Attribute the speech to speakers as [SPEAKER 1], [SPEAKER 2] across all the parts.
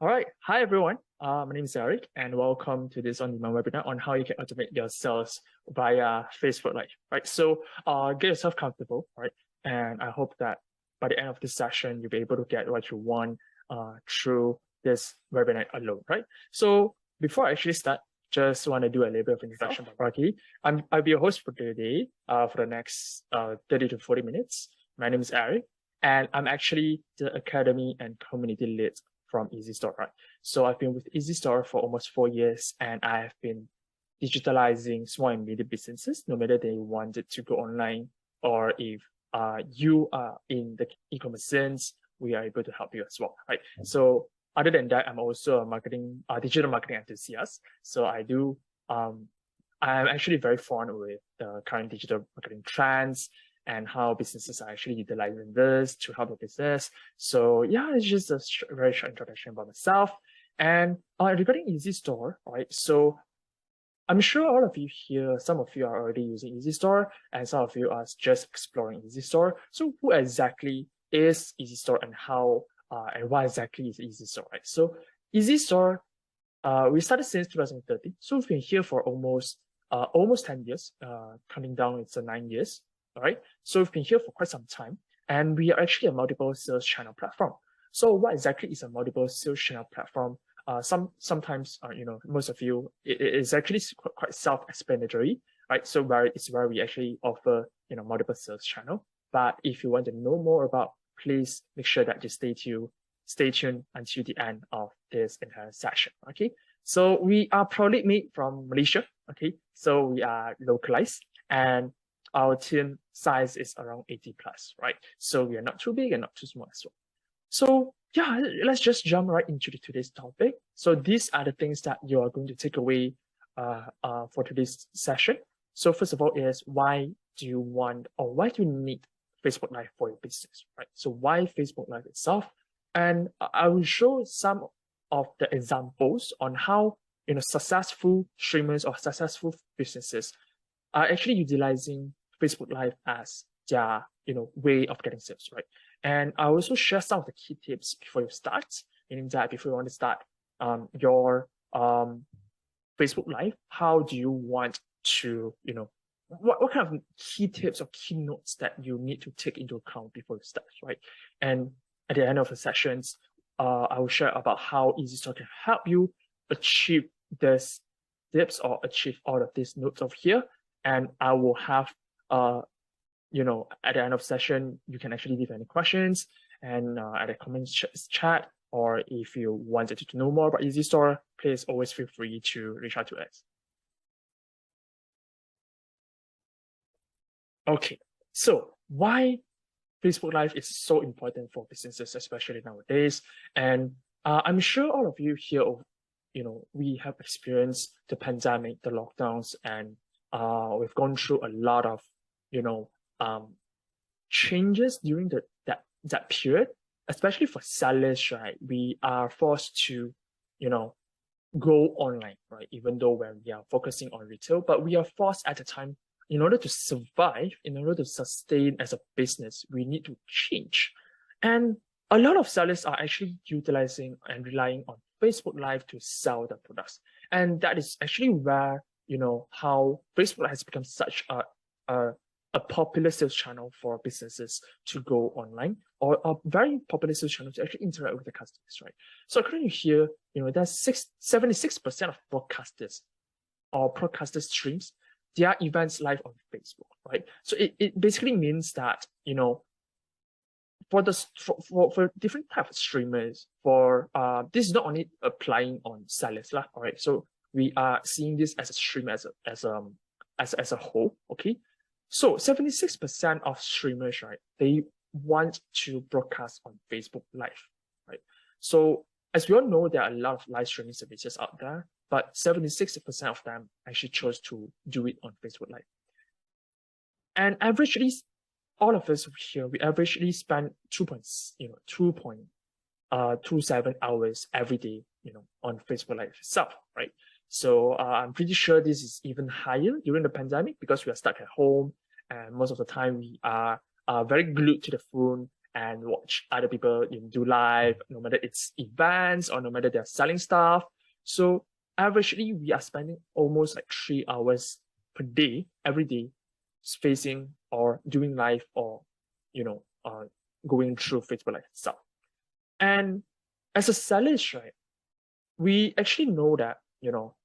[SPEAKER 1] All right. Hi, everyone. My name is Eric, and welcome to this on-demand webinar on how you can automate your sales via Facebook Live. Right. So, get yourself comfortable, right? And I hope that by the end of this session, you'll be able to get what you want through this webinar alone, right? So, before I actually start, just want to do a little bit of introduction. Okay, I'll be your host for today for the next 30 to 40 minutes. My name is Eric, and I'm actually the Academy and Community Lead from EasyStore, right? So I've been with EasyStore for almost 4 years, and I have been digitalizing small and medium businesses, no matter they wanted to go online or if you are in the e-commerce sense, we are able to help you as well, right? So other than that, I'm also a digital marketing enthusiast. So I'm actually very fond with the current digital marketing trends and how businesses are actually utilizing this to help the business. So yeah, it's just a very short introduction about myself. And regarding EasyStore, right? So I'm sure all of you here, some of you are already using EasyStore, and some of you are just exploring EasyStore. So who exactly is EasyStore, and how and why exactly is EasyStore, right? So EasyStore, we started since 2013. So we've been here for almost 10 years. Coming down, it's 9 years. All right. So we've been here for quite some time, and we are actually a multiple sales channel platform. So what exactly is a multiple sales channel platform? Sometimes, most of you, it is actually quite self-explanatory, right? So where we actually offer, multiple sales channel. But if you want to know more about, please make sure that you stay tuned until the end of this entire session. Okay. So we are proudly made from Malaysia. Okay. So we are localized, and our team size is around 80 plus, right? So we are not too big and not too small as well. So yeah, let's just jump right into today's topic. So these are the things that you are going to take away for today's session. So first of all is why do you need Facebook Live for your business, right? So why Facebook Live itself? And I will show some of the examples on how successful streamers or successful businesses are actually utilizing Facebook Live as their way of getting sales, right? And I also share some of the key tips before you start, meaning that before you want to start your Facebook Live, how do you want to, what kind of key tips or keynotes that you need to take into account before you start, right? And at the end of the sessions, I will share about how EasyStore can help you achieve this tips or achieve all of these notes over here. And I will have, at the end of session, you can actually leave any questions and at the comment chat, or if you wanted to know more about EasyStore, please always feel free to reach out to us. Okay, so why Facebook Live is so important for businesses, especially nowadays. And I'm sure all of you here, we have experienced the pandemic, the lockdowns, and we've gone through a lot of, changes during that period, especially for sellers, right? We are forced to, go online, right? Even though when we are focusing on retail, but we are forced at the time, in order to survive, in order to sustain as a business, we need to change. And a lot of sellers are actually utilizing and relying on Facebook Live to sell their products. And that is actually where how Facebook has become such a popular sales channel for businesses to go online, or a very popular sales channel to actually interact with the customers, right? So according to here, there's 76% of broadcasters or broadcaster streams their events live on Facebook, right? So it basically means that, for different types of streamers, this is not only applying on sellers, all right? So we are seeing this as a stream as a whole, okay? So 76% of streamers, right, they want to broadcast on Facebook Live, right? So as we all know, there are a lot of live streaming services out there, but 76% of them actually chose to do it on Facebook Live. And averagely, all of us here, we averagely spend 2.27 hours every day, on Facebook Live itself, right? So I'm pretty sure this is even higher during the pandemic because we are stuck at home, and most of the time we are very glued to the phone and watch other people do live, no matter it's events or no matter they're selling stuff. So averagely, we are spending almost like 3 hours per day, every day, facing or doing live or, going through Facebook Live itself. And as a sellers, right, we actually know that,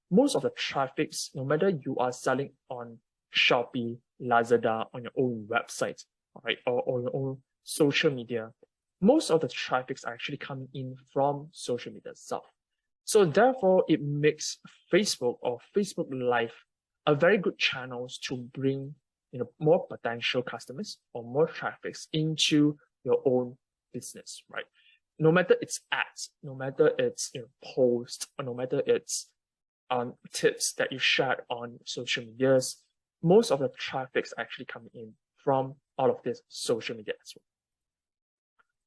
[SPEAKER 1] most of the traffics, no matter you are selling on Shopee, Lazada, on your own website, right, or your own social media, most of the traffics are actually coming in from social media itself. So therefore, it makes Facebook or Facebook Live a very good channels to bring, more potential customers or more traffics into your own business, right? No matter it's ads, no matter it's posts, or no matter it's tips that you shared on social medias, most of the traffic's actually coming in from all of this social media as well.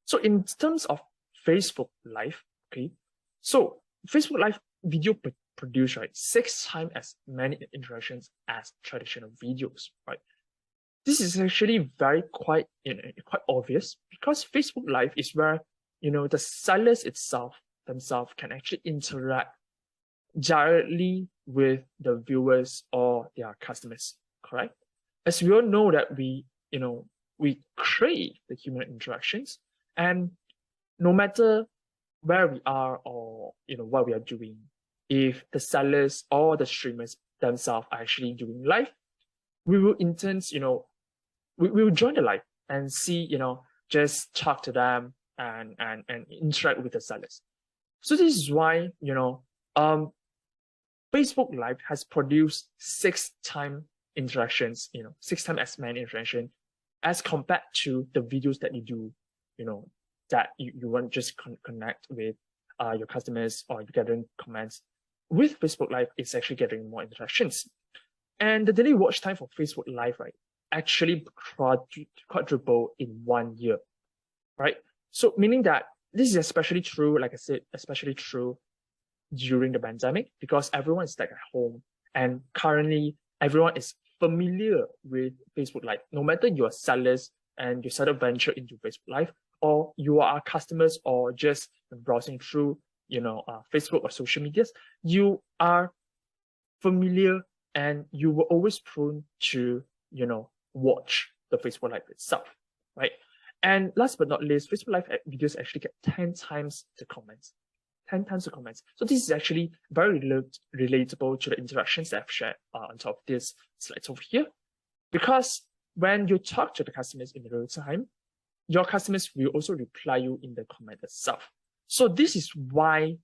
[SPEAKER 1] So in terms of Facebook Live, okay, so Facebook Live video produce, right, 6 times as many interactions as traditional videos, right? This is actually quite obvious, because Facebook Live is where the sellers themselves can actually interact directly with the viewers or their customers, correct? As we all know that we crave the human interactions, and no matter where we are or what we are doing, if the sellers or the streamers themselves are actually doing live, we will we will join the live and see, just talk to them and interact with the sellers. So this is why, Facebook Live has produced 6 times interactions, 6 times as many interactions as compared to the videos that you do, that you want to just connect with your customers or gathering comments. With Facebook Live, it's actually getting more interactions. And the daily watch time for Facebook Live, right, actually quadruple in 1 year, right? So meaning that this is especially true, like I said, especially true during the pandemic, because everyone is stuck at home, and currently everyone is familiar with Facebook Live. No matter you are sellers and you start to venture into Facebook Live, or you are customers or just browsing through, Facebook or social medias, you are familiar and you were always prone to, watch the Facebook Live itself, right? And last but not least, Facebook Live videos actually get 10 times the comments. 10 times the comments. So this is actually very relatable to the interactions that I've shared on top of this slides over here. Because when you talk to the customers in real time, your customers will also reply you in the comment itself. So this is why,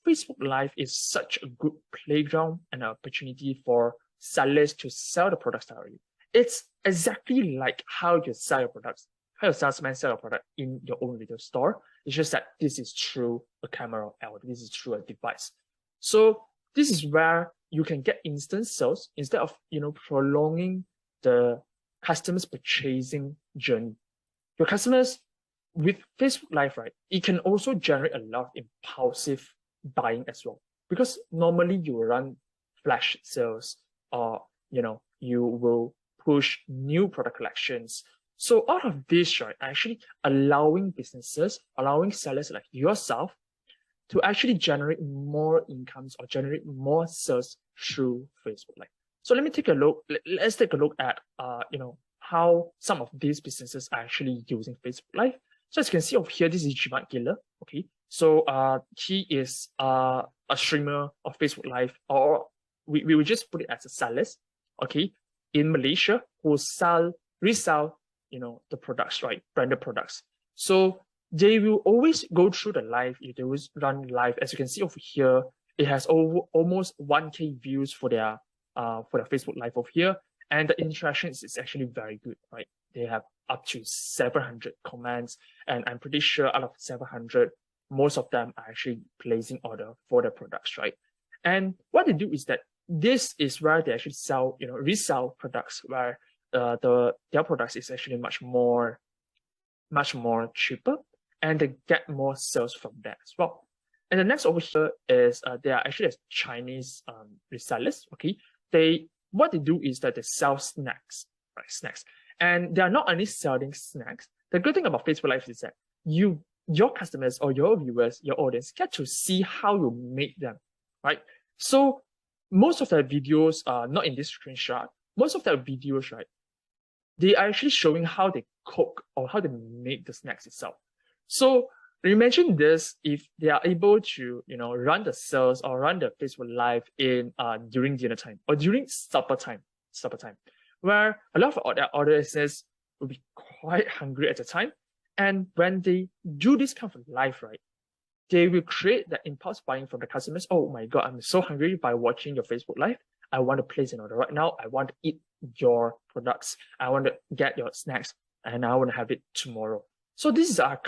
[SPEAKER 1] Facebook Live is such a good playground and an opportunity for sellers to sell the products directly. It's exactly like how you sell your products, how your salesman sell your product in your own retail store. It's just that this is through a camera or this is through a device. So this is where you can get instant sales instead of, prolonging the customer's purchasing journey. Your customers with Facebook Live, right, it can also generate a lot of impulsive buying as well. Because normally you run flash sales or, you will push new product collections. So all of this, right, actually allowing sellers like yourself to actually generate more incomes or generate more sales through Facebook Live. So let's take a look at, how some of these businesses are actually using Facebook Live. So as you can see over here, this is Jimat Gila. Okay, so he is a streamer of Facebook Live, or we will just put it as a sellers, okay, in Malaysia, who resell, the products, right, branded products. So they will always go through the live. They will run live. As you can see over here, it has almost 1K views for their Facebook Live over here, and the interactions is actually very good, right? They have up to 700 comments, and I'm pretty sure out of 700, most of them are actually placing order for the products, right? And what they do is that this is where they actually sell, resell products, where their products is actually much more cheaper, and they get more sales from that as well. And the next over here is they are actually Chinese resellers. Okay, what they do is that they sell snacks, right? Snacks, and they are not only selling snacks, the good thing about Facebook Live is that your customers or your viewers, your audience get to see how you make them, right? So most of the videos are not in this screenshot. Most of the videos, right, they are actually showing how they cook or how they make the snacks itself. So imagine this if they are able to, run the sales or run the Facebook Live in during dinner time or during supper time, where a lot of their audiences will be quite hungry at the time. And when they do this kind of live, right, they will create that impulse buying from the customers. Oh my God, I'm so hungry by watching your Facebook Live. I want to place an order right now. I want to eat your products. I want to get your snacks and I want to have it tomorrow. So these are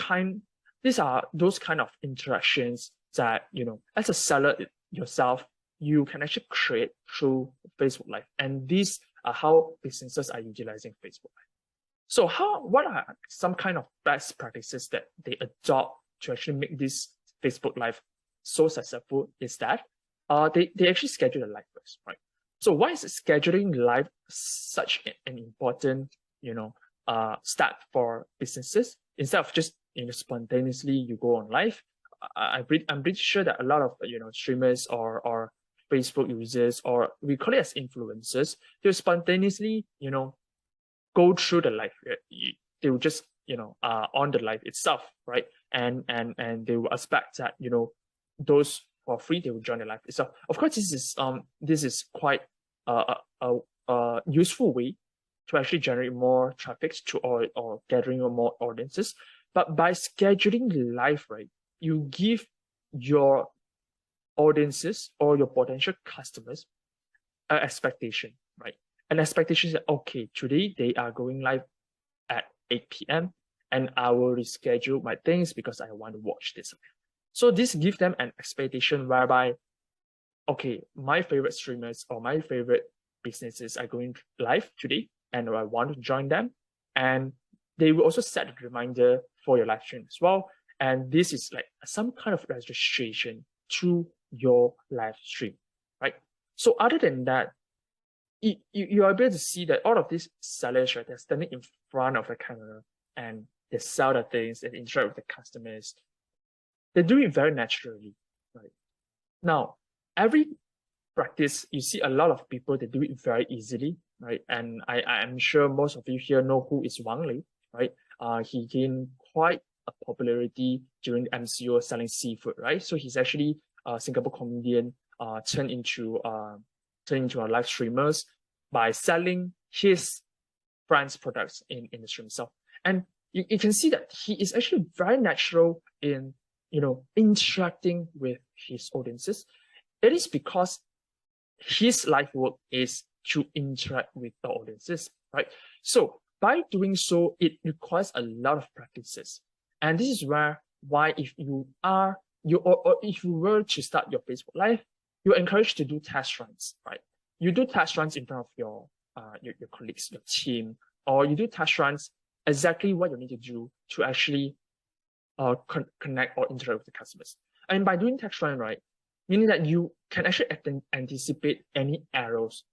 [SPEAKER 1] those kind of interactions that, as a seller yourself, you can actually create through Facebook Live. And these are how businesses are utilizing Facebook Live. So what are some kind of best practices that they adopt to actually make this Facebook Live so successful is that they actually schedule a live first, right? So why is scheduling live such an important, step for businesses instead of just spontaneously you go on live? I'm pretty sure that a lot of streamers or Facebook users, or we call it as influencers, they'll spontaneously go through the live. They will just on the live itself, right? And they will expect that those for free they will join the live itself. Of course, this is quite a useful way to actually generate more traffic to or gathering more audiences. But by scheduling live, right, you give your audiences or your potential customers an expectation, right? An expectation that, okay, today they are going live at 8 p.m. and I will reschedule my things because I want to watch this. So this gives them an expectation whereby, okay, my favorite streamers or my favorite businesses are going live today and I want to join them. And they will also set a reminder for your live stream as well. And this is like some kind of registration through your live stream, right? So other than that, you are able to see that all of these sellers, right, they're standing in front of the camera and they sell the things and interact with the customers. They do it very naturally, right? Now, every practice, you see a lot of people, they do it very easily, right? And I'm sure most of you here know who is Wang Lei, right? He gained quite a popularity during the MCO selling seafood, right? So he's actually a Singapore comedian turned into a live streamers by selling his brand's products in the stream itself. And you can see that he is actually very natural in interacting with his audiences. It is because his life work is to interact with the audiences, right? So by doing so, it requires a lot of practices. And this is why if you were to start your Facebook Live, you're encouraged to do test runs, right? You do test runs in front of your colleagues, your team, or you do test runs exactly what you need to do to actually connect or interact with the customers. And by doing test run, right, meaning that you can actually anticipate any errors,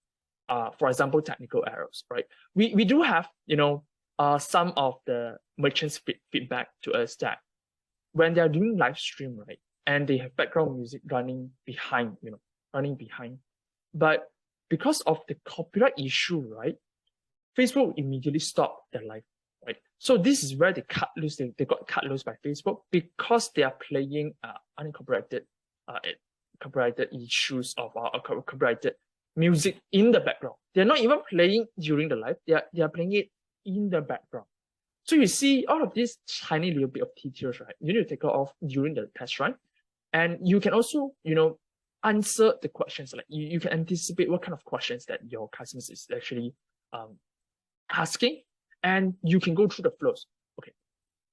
[SPEAKER 1] for example, technical errors, right? We do have, some of the merchants feedback to us that when they are doing live stream, right, and they have background music running behind, but because of the copyright issue, right, Facebook immediately stopped their live, right? So this is where they cut loose. They got cut loose by Facebook because they are playing uncopyrighted issues of copyrighted music in the background. They're not even playing during the live. They are playing it in the background. So you see all of these tiny little bit of details, right? You need to take it off during the test run. And you can also, answer the questions. Like you can anticipate what kind of questions that your customers is actually asking. And you can go through the flows. Okay,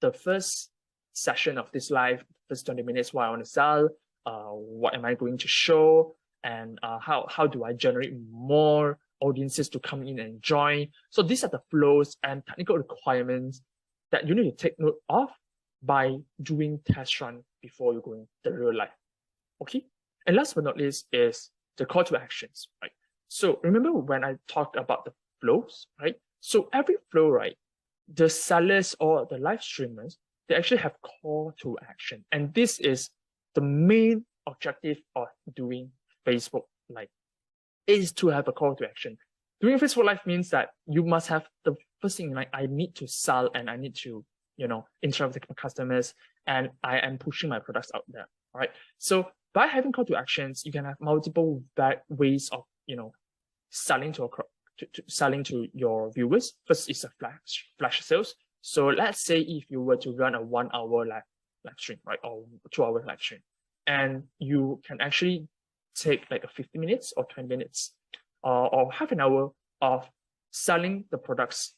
[SPEAKER 1] the first session of this live, first 20 minutes, what I want to sell, what am I going to show, and how do I generate more audiences to come in and join. So these are the flows and technical requirements that you need to take note of by doing test run before you go into the real life. Okay. And last but not least is the call to actions, right? So remember when I talked about the flows, right? So every flow, right, the sellers or the live streamers, they actually have call to action. And this is the main objective of doing Facebook Live, is to have a call to action. Doing Facebook Live means that you must have the first thing, like I need to sell and I need to, interact with my customers, and I am pushing my products out there. All right. So by having call to actions, you can have multiple ways of, selling selling to your viewers. First is a flash sales. So let's say if you were to run a 1 hour live stream, right, or 2 hour live stream, and you can actually take like a 50 minutes or 20 minutes or half an hour of selling the products,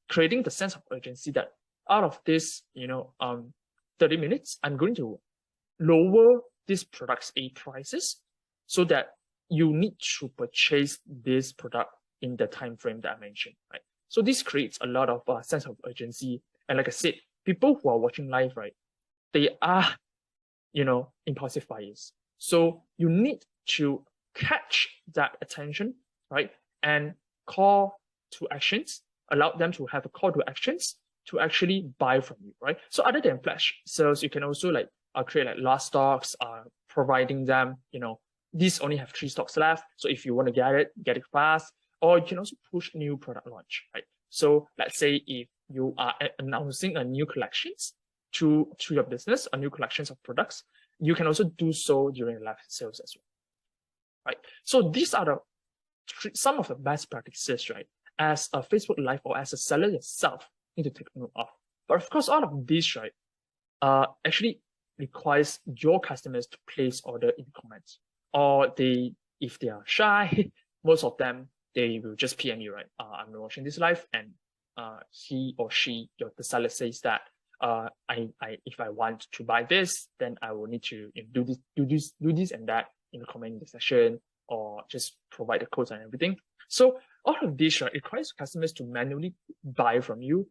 [SPEAKER 1] creating the sense of urgency that out of this, 30 minutes, I'm going to lower this product's prices so that you need to purchase this product in the time frame that I mentioned, right? So this creates a lot of sense of urgency. And like I said, people who are watching live, right, they are, impulsive buyers. So you need to catch that attention, right? And call to actions, allow them to have a call to actions to actually buy from you, right? So other than flash sales, you can also like create like last stocks, providing them, these only have 3 stocks left. So if you want to get it fast, or you can also push new product launch, right? So let's say if you are announcing a new collections to your business, a new collections of products, you can also do so during live sales as well, right? So these are some of the best practices, right? As a Facebook Live or as a seller yourself need to take note of. But of course, all of these, right, actually requires your customers to place order in comments, or if they are shy, most of them, they will just PM you, right? I'm watching this live, and he or she, the seller says that if I want to buy this, then I will need to do this and that in the comment section, or just provide the codes and everything. So all of this, right, requires customers to manually buy from you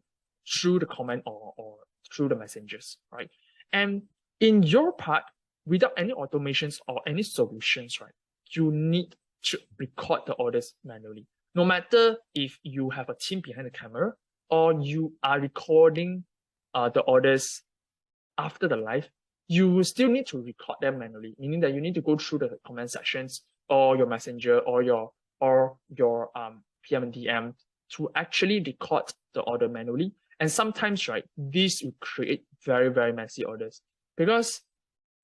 [SPEAKER 1] through the comment or through the messengers, right? And in your part, without any automations or any solutions, right, you need to record the orders manually. No matter if you have a team behind the camera or you are recording the orders after the live, you will still need to record them manually, meaning that you need to go through the comment sections or your messenger or your PM and DM to actually record the order manually. And sometimes, right, this will create very, very messy orders, because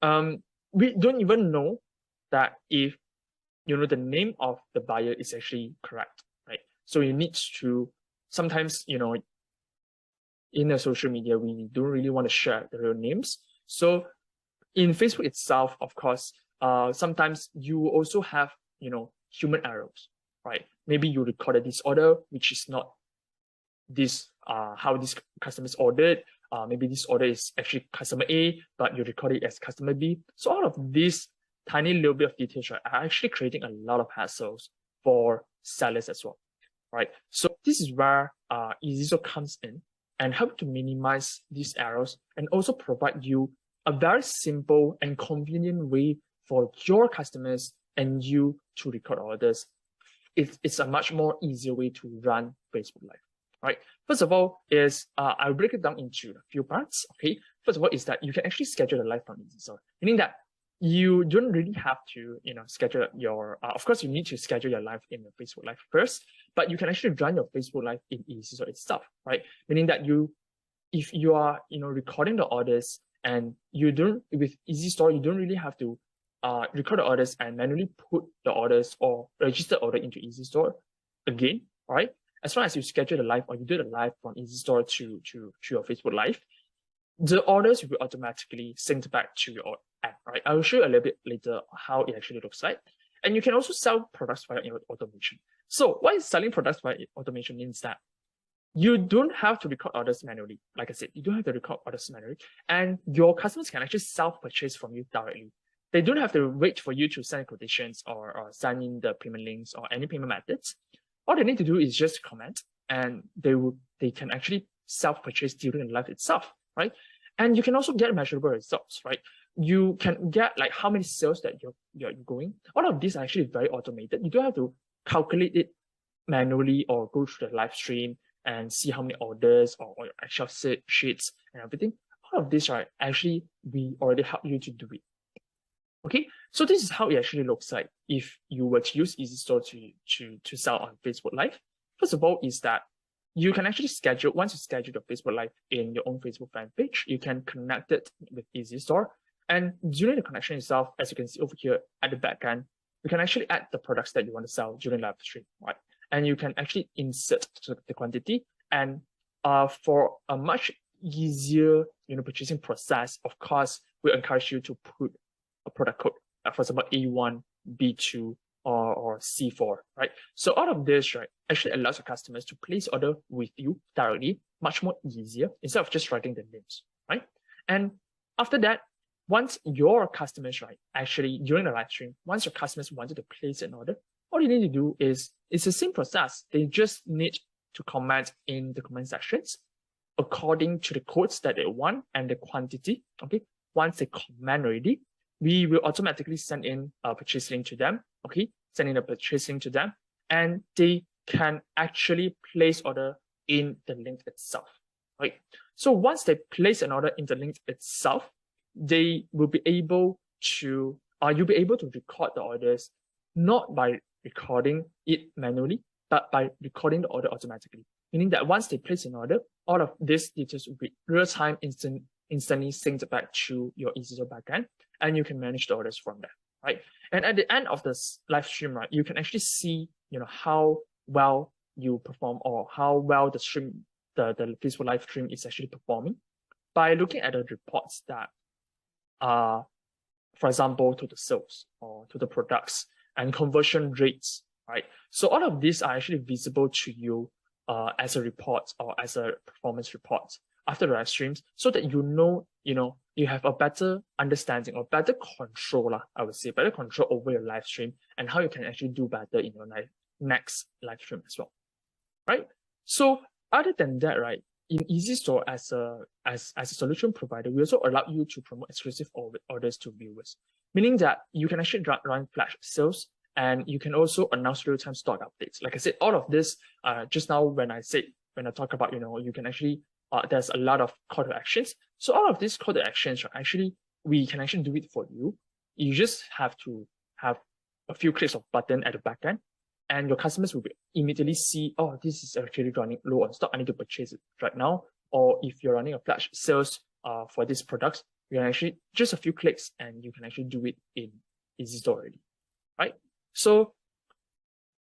[SPEAKER 1] we don't even know that if the name of the buyer is actually correct, right? So you need to sometimes, in the social media, we don't really want to share the real names. So in Facebook itself, of course, sometimes you also have, human errors, right? Maybe you recorded this order, which is not this, how this customers ordered. Maybe this order is actually customer A, but you record it as customer B. So all of these tiny little bit of details, right, are actually creating a lot of hassles for sellers as well, right? So this is where EasyStore comes in and help to minimize these errors and also provide you a very simple and convenient way for your customers and you to record orders. It's a much more easier way to run Facebook Live, right? First of all is, I'll break it down into a few parts, okay? First of all is that you can actually schedule the live from EasyStore, meaning that you don't really have to, schedule your, of course, you need to schedule your live in the Facebook Live first, but you can actually run your Facebook Live in EasyStore itself, right? Meaning that if you are, recording the orders and with EasyStore, you don't really have to record the orders and manually put the orders or register order into EasyStore again, all right? As long as you schedule the live or you do the live from EasyStore to your Facebook Live, the orders will be automatically synced back to your app, right? I will show you a little bit later how it actually looks like. And you can also sell products via automation. So what is selling products via automation means that you don't have to record orders manually. Like I said, you don't have to record orders manually, and your customers can actually self-purchase from you directly. They don't have to wait for you to send quotations or send in the payment links or any payment methods. All they need to do is just comment, and they can actually self-purchase during the live itself, right? And you can also get measurable results, right? You can get like how many sales that you're going. All of these are actually very automated. You don't have to calculate it manually or go through the live stream and see how many orders or your Excel sheets and everything. All of this, right, actually, we already help you to do it. Okay, so this is how it actually looks like if you were to use EasyStore to sell on Facebook Live. First of all, is that you can actually schedule, once you schedule your Facebook Live in your own Facebook fan page, you can connect it with EasyStore. And during the connection itself, as you can see over here at the back end, you can actually add the products that you want to sell during live stream, right? And you can actually insert the quantity. And for a much easier, purchasing process, of course, we encourage you to put a product code, for example, A1, B2, or C4, right? So all of this, right, actually allows your customers to place order with you directly, much more easier, instead of just writing the names, right? And after that, once your customers, right, actually during the live stream, once your customers wanted to place an order, all you need to do is, it's the same process. They just need to comment in the comment sections according to the codes that they want and the quantity, okay? Once they comment already, we will automatically send in a purchase link to them, okay? Send in a purchase link to them, and they can actually place order in the link itself, right? So once they place an order in the link itself, they will be able to, you'll be able to record the orders, not by recording it manually, but by recording the order automatically. Meaning that once they place an order, all of these details will be real-time, instantly synced back to your EasyStore backend, and you can manage the orders from there, right? And at the end of this live stream, right, you can actually see, how well you perform or how well the stream, the Facebook live stream is actually performing by looking at the reports that, for example, to the sales or to the products and conversion rates, right? So all of these are actually visible to you as a report or as a performance report after the live streams, so that you have a better understanding or better control, I would say, better control over your live stream and how you can actually do better in your next live stream as well, right? So other than that, right, in EasyStore as a solution provider, we also allow you to promote exclusive orders to viewers, meaning that you can actually run flash sales, and you can also announce real-time stock updates. Like I said, all of this just now when I talk about, you can actually there's a lot of call to actions. So all of these call to actions, actually, we can actually do it for you. You just have to have a few clicks of button at the back end, and your customers will immediately see, oh, this is actually running low on stock, I need to purchase it right now. Or if you're running a flash sales for these products, you can actually, just a few clicks, and you can actually do it in EasyStore already, right? So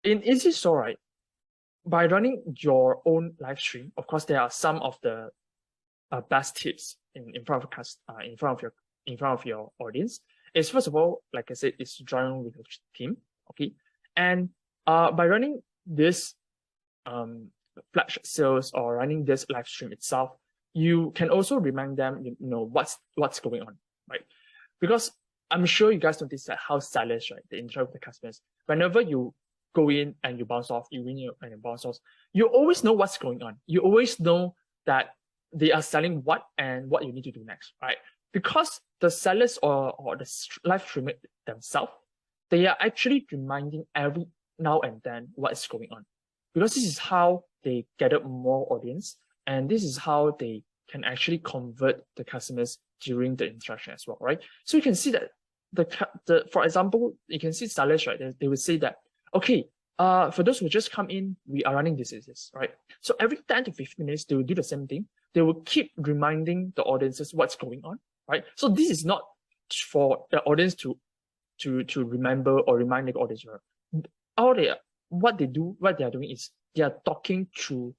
[SPEAKER 1] in EasyStore, right, by running your own live stream, of course, there are some of the best tips in front of your audience. Is first of all, like I said, is join with your team, okay? And by running this flash sales or running this live stream itself, you can also remind them, what's going on, right? Because I'm sure you guys notice that how sellers, right, they interact with the customers. Whenever you go in and you bounce off, you win and you bounce off, you always know what's going on. You always know that they are selling what and what you need to do next, right? Because the sellers or the live streamer themselves, they are actually reminding every now and then what is going on. Because this is how they gather more audience, and this is how they can actually convert the customers during the interaction as well, right? So you can see that for example, you can see sellers, right? They will say that, okay, for those who just come in, we are running this, right? So every 10 to 15 minutes, they will do the same thing. They will keep reminding the audiences what's going on, right? So this is not for the audience to remember or remind the audience. What they are doing is they are talking to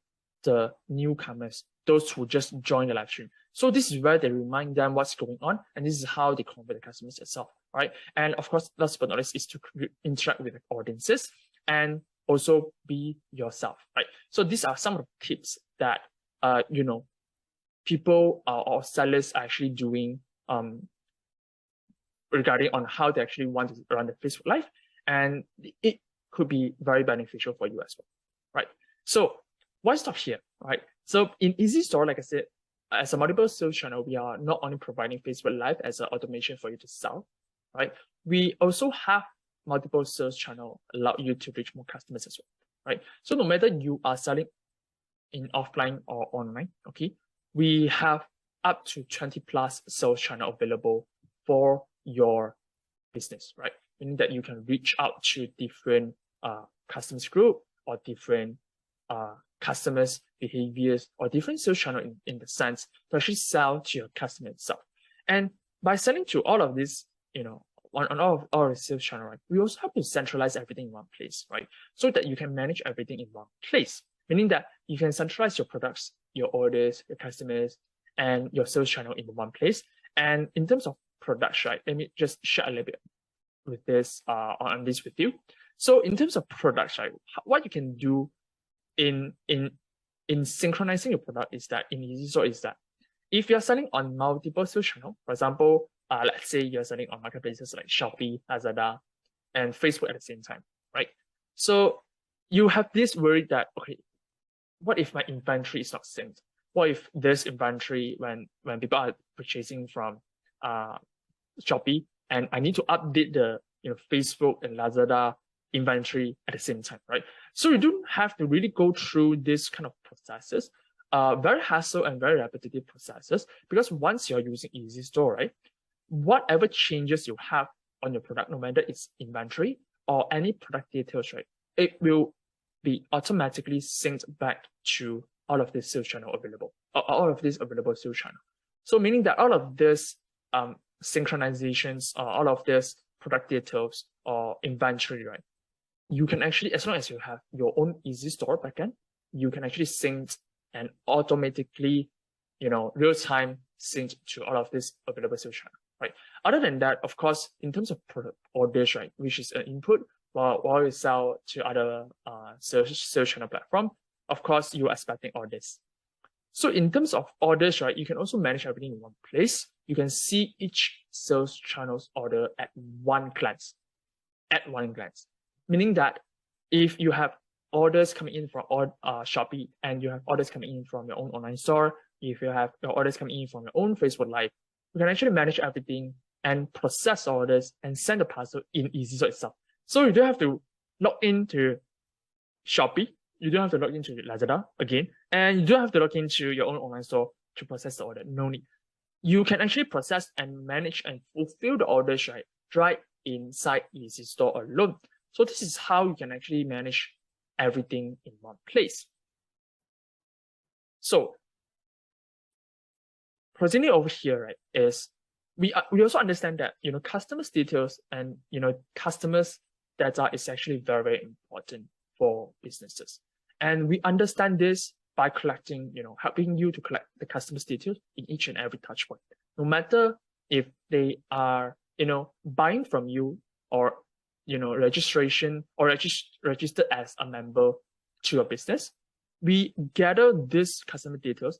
[SPEAKER 1] the newcomers, those who just joined the live stream. So this is where they remind them what's going on, and this is how they convert the customers itself, right? And of course, last but not least, is to interact with the audiences and also be yourself, right? So these are some of the tips that people or sellers are actually doing regarding on how they actually want to run the Facebook Live, and it could be very beneficial for you as well, right? So why stop here, right? So in EasyStore, like I said, as a multiple sales channel, we are not only providing Facebook Live as an automation for you to sell, right? We also have multiple sales channel allow you to reach more customers as well, right? So no matter you are selling in offline or online, okay, we have up to 20 plus sales channel available for your business, right? Meaning that you can reach out to different customers group or different customers behaviors or different sales channel in the sense to actually sell to your customer itself. And by selling to all of this, on all of the sales channel, right, we also have to centralize everything in one place, right? So that you can manage everything in one place, meaning that you can centralize your products, your orders, your customers, and your sales channel in one place. And in terms of products, right, let me just share a little bit with this on this with you. So in terms of products, right, what you can do in synchronizing your product is that in EasyStore is that if you're selling on multiple sales channel, for example, let's say you're selling on marketplaces like Shopee, Lazada, and Facebook at the same time, right? So you have this worry that, okay, what if my inventory is not synced? What if this inventory, when people are purchasing from Shopee, and I need to update the Facebook and Lazada inventory at the same time, right? So you don't have to really go through this kind of processes, very hassle and very repetitive processes, because once you're using EasyStore, right, whatever changes you have on your product, no matter it's inventory or any product details, right, it will be automatically synced back to all of this sales channel available, or all of these available sales channel. So meaning that all of this synchronizations, or all of this product details or inventory, right, you can actually, as long as you have your own EasyStore backend, you can actually sync and automatically, real-time sync to all of this available sales channel, right? Other than that, of course, in terms of product orders, right, which is an input while you sell to other sales channel platform, of course, you are expecting orders. So in terms of orders, right, you can also manage everything in one place. You can see each sales channel's order at one glance, meaning that if you have orders coming in from Shopee and you have orders coming in from your own online store, if you have your orders coming in from your own Facebook Live, you can actually manage everything and process orders and send the parcel in EasyStore itself. So you don't have to log into Shopee, you don't have to log into Lazada again, and you don't have to log into your own online store to process the order. No need. You can actually process and manage and fulfill the orders right inside EasyStore alone. So this is how you can actually manage everything in one place. So proceeding over here, right, is we also understand that customers' details and customers' data is actually very, very important for businesses. And we understand this by collecting, helping you to collect the customers' details in each and every touch point. No matter if they are, buying from you or, registration or registered as a member to your business, we gather these customer details,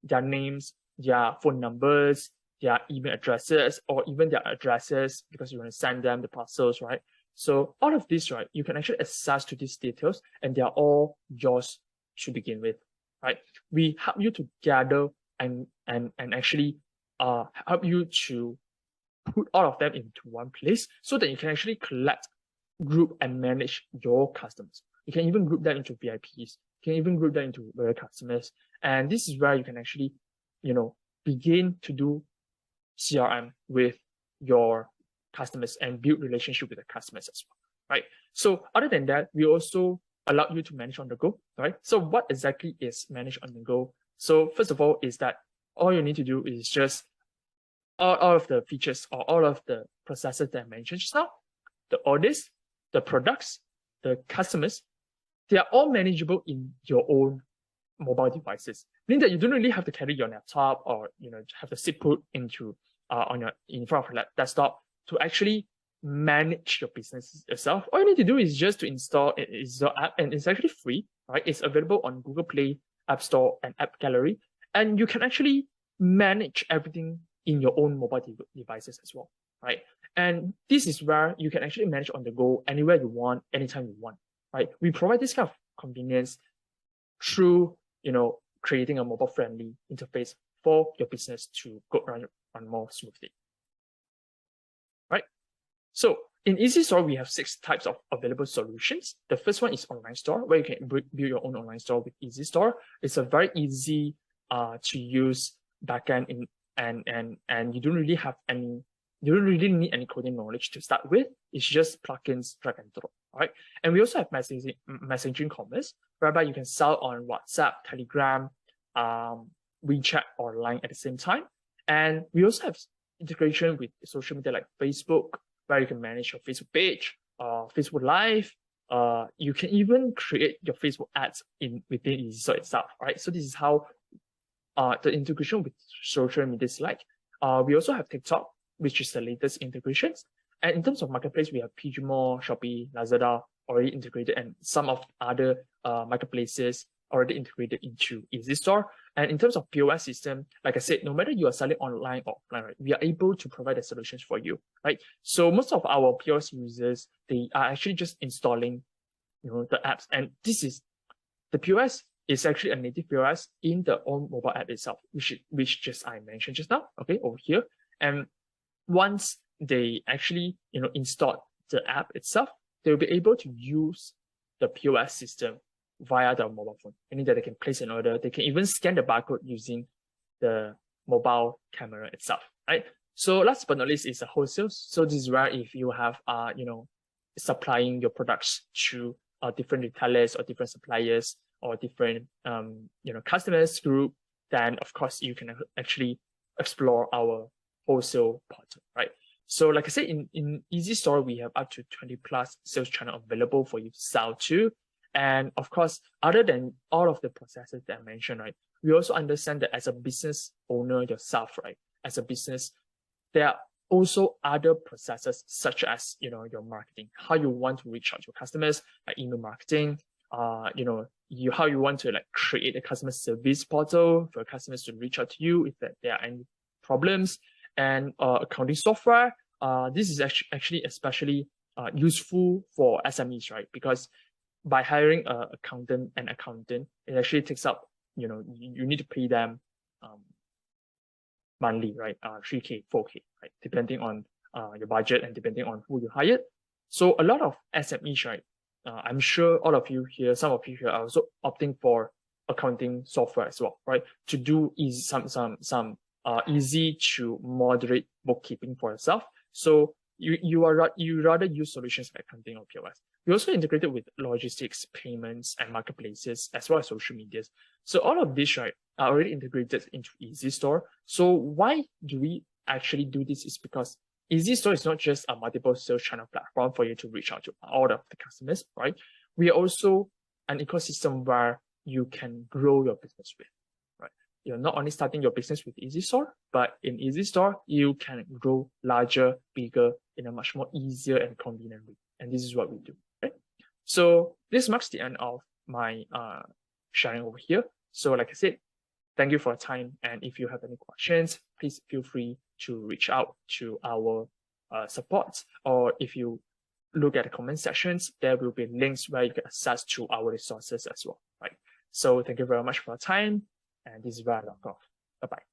[SPEAKER 1] their names, their phone numbers, their email addresses, or even their addresses, because you want to send them the parcels, right? So all of this, right, you can actually access to these details, and they are all yours to begin with, right? We help you to gather and actually help you to put all of them into one place so that you can actually collect, group, and manage your customers. You can even group them into VIPs. You can even group them into regular customers. And this is where you can actually, begin to do CRM with your customers and build relationship with the customers as well, right? So other than that, we also allow you to manage on the go, right? So what exactly is manage on the go? So first of all is that all you need to do is just all of the features or all of the processes that I mentioned just now, the orders, the products, the customers, they are all manageable in your own mobile devices, meaning that you don't really have to carry your laptop or have to sit put into in front of your desktop to actually manage your business yourself. All you need to do is just to install an EasyStore app, and it's actually free, right? It's available on Google Play, App Store, and App Gallery, and you can actually manage everything in your own mobile devices as well, right? And this is where you can actually manage on the go anywhere you want, anytime you want, right? We provide this kind of convenience through creating a mobile-friendly interface for your business to go run more smoothly, right? So in EasyStore, we have 6 types of available solutions. The first one is online store, where you can build your own online store with EasyStore. It's a very easy to use backend and you don't really need any coding knowledge to start with. It's just plugins, drag and drop. All right. And we also have messaging commerce, whereby you can sell on WhatsApp, Telegram, WeChat, or Line at the same time. And we also have integration with social media like Facebook, where you can manage your Facebook page, Facebook Live. You can even create your Facebook ads within EasyStore itself. Right. So this is how the integration with social media is like. We also have TikTok, which is the latest integrations. And in terms of marketplace, we have PG Mall, Shopee, Lazada already integrated, and some of other marketplaces already integrated into EasyStore. And in terms of POS system, like I said, no matter you are selling online or offline, right, we are able to provide the solutions for you, right? So most of our POS users, they are actually just installing, the apps, and the POS is actually a native POS in the own mobile app itself, which just I mentioned just now, okay, over here. And once they actually, install the app itself, they'll be able to use the POS system via their mobile phone, meaning that they can place an order. They can even scan the barcode using the mobile camera itself, right? So last but not least is the wholesale. So this is where if you have, supplying your products to different retailers or different suppliers or different, customers group, then of course you can actually explore our wholesale portal, right? So like I said, in EasyStore, we have up to 20 plus sales channel available for you to sell to. And of course, other than all of the processes that I mentioned, right, we also understand that as a business owner yourself, right, as a business, there are also other processes such as, your marketing, how you want to reach out to your customers, like email marketing, how you want to create a customer service portal for customers to reach out to you if there are any problems, and accounting software. This is actually especially useful for SMEs, right? Because by hiring an accountant, it actually takes up, you need to pay them monthly, right? 3K, 4K, right? Depending on your budget and depending on who you hired. So a lot of SMEs, right? I'm sure all of you here, some of you here are also opting for accounting software as well, right? To do some easy to moderate bookkeeping for yourself. So you rather use solutions like accounting or POS. We also integrated with logistics, payments, and marketplaces, as well as social medias. So all of these, right, are already integrated into EasyStore. So why do we actually do this? Is because EasyStore is not just a multiple sales channel platform for you to reach out to all of the customers, right? We are also an ecosystem where you can grow your business with, right? You're not only starting your business with EasyStore, but in EasyStore, you can grow larger, bigger in a much more easier and convenient way. And this is what we do, right? So this marks the end of my sharing over here. So like I said, thank you for your time. And if you have any questions, please feel free to reach out to our support, or if you look at the comment sections, there will be links where you can access to our resources as well, right? So thank you very much for your time, and this is where I log off. Bye-bye.